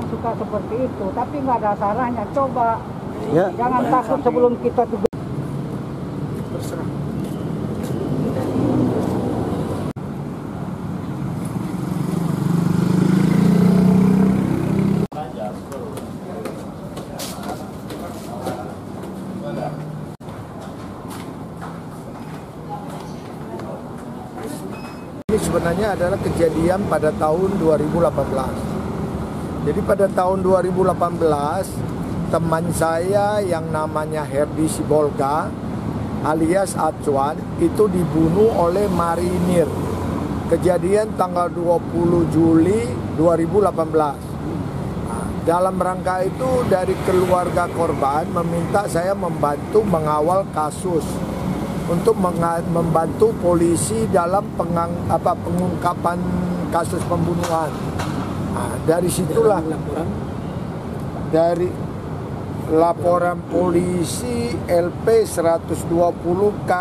Suka seperti itu, tapi nggak ada sarannya. Coba Ya. jangan takut sebelum kita tuh. Ini sebenarnya adalah kejadian pada tahun 2018. Jadi pada tahun 2018 teman saya yang namanya Herdi Sibolga alias Acuan itu dibunuh oleh marinir. Kejadian tanggal 20 Juli 2018. Dalam rangka itu dari keluarga korban meminta saya membantu mengawal kasus untuk membantu polisi dalam pengungkapan kasus pembunuhan. Nah, dari situlah dari laporan polisi LP 120K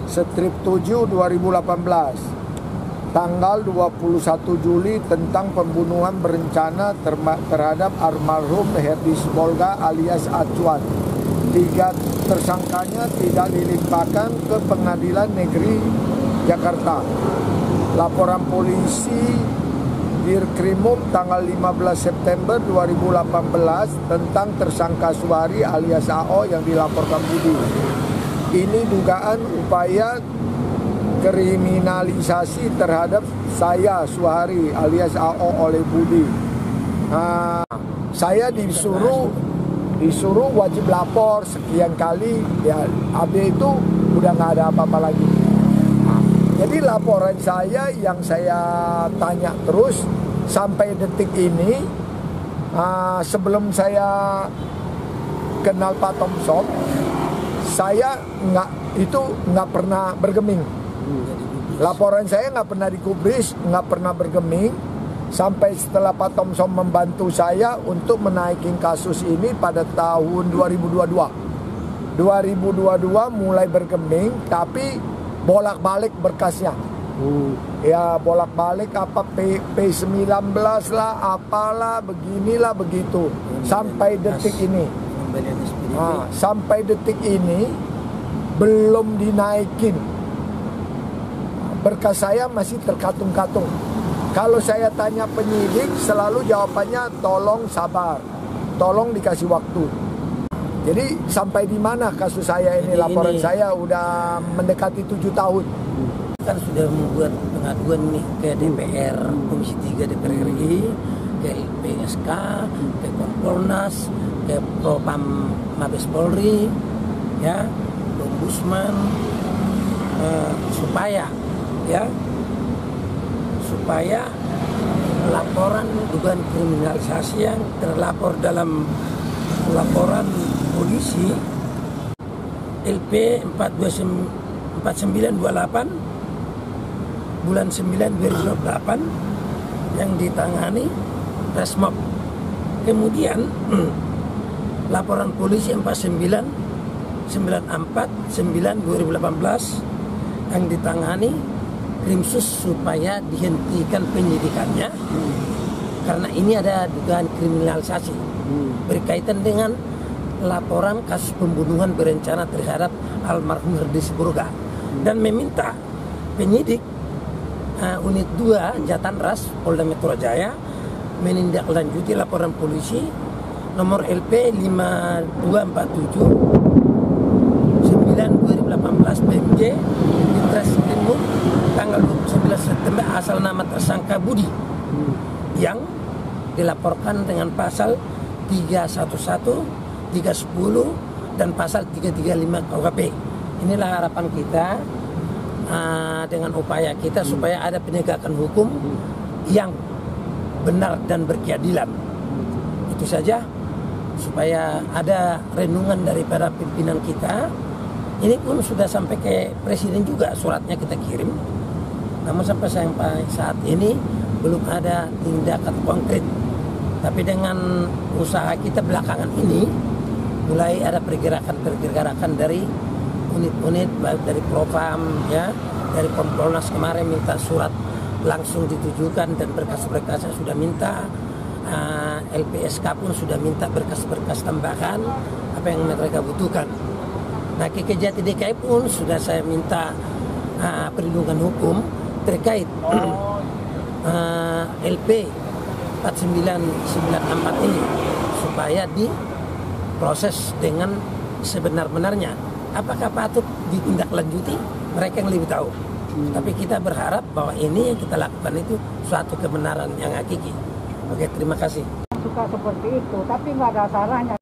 strip 7 2018 tanggal 21 Juli tentang pembunuhan berencana terhadap almarhum Herdi Sibolga alias Acuan. 3 tersangkanya tidak dilimpahkan ke Pengadilan Negeri Jakarta. Laporan polisi Dirkrimum tanggal 15 September 2018 tentang tersangka Suhari alias AO yang dilaporkan Budi. Ini dugaan upaya kriminalisasi terhadap saya Suhari alias AO oleh Budi. Saya disuruh wajib lapor sekian kali, ya AB itu udah nggak ada apa-apa lagi. Jadi laporan saya yang saya tanya terus sampai detik ini, sebelum saya kenal Pak Thompson, saya nggak pernah bergeming. Laporan saya nggak pernah digubris, nggak pernah bergeming. Sampai setelah Pak Thompson membantu saya untuk menaikin kasus ini pada tahun 2022. 2022 mulai bergeming, tapi bolak-balik berkasnya. Ya bolak-balik apa P19 lah, apalah, beginilah, begitu. Sampai detik ini. Sampai detik ini belum dinaikin. Berkas saya masih terkatung-katung. Kalau saya tanya penyidik, selalu jawabannya tolong sabar, tolong dikasih waktu. Jadi sampai di mana kasus saya ini? Laporan saya udah mendekati 7 tahun. Kan sudah membuat pengaduan nih ke DPR, Komisi 3 DPR RI, ke LPSK, ke Kompolnas, ke Propam Mabes Polri, ya, Ombudsman, supaya laporan dugaan kriminalisasi yang terlapor dalam laporan polisi LP 4928 bulan 9 2008 yang ditangani Resmob. Kemudian laporan polisi 4994 9 2018 yang ditangani Krimsus supaya dihentikan penyidikannya karena ini ada dugaan kriminalisasi berkaitan dengan laporan kasus pembunuhan berencana terhadap almarhum Herdi Sibolga dan meminta penyidik unit 2 Jatanras Polda Metro Jaya menindaklanjuti laporan polisi nomor LP 5247 9 2018 PMJ di Treskrimum tanggal 29 September asal nama tersangka Budi yang dilaporkan dengan pasal 311, 310 dan pasal 335 KUHP. Inilah harapan kita dengan upaya kita supaya ada penegakan hukum yang benar dan berkeadilan. Itu saja, supaya ada renungan daripada pimpinan kita. Ini pun sudah sampai ke presiden juga, suratnya kita kirim. Namun sampai saat ini belum ada tindakan konkret. Tapi dengan usaha kita belakangan ini mulai ada pergerakan dari unit-unit, baik dari Propam, ya, dari Kompolnas kemarin minta surat langsung ditujukan dan berkas-berkasnya sudah minta. LPSK pun sudah minta berkas-berkas tambahan apa yang mereka butuhkan. Nah, Kejati DKI pun sudah saya minta perlindungan hukum terkait LP 4994 ini supaya diproses dengan sebenar-benarnya. Apakah patut ditindaklanjuti? Mereka yang lebih tahu. Tapi kita berharap bahwa ini yang kita lakukan itu suatu kebenaran yang hakiki. Oke, terima kasih. Suka seperti itu, tapi nggak ada salahnya.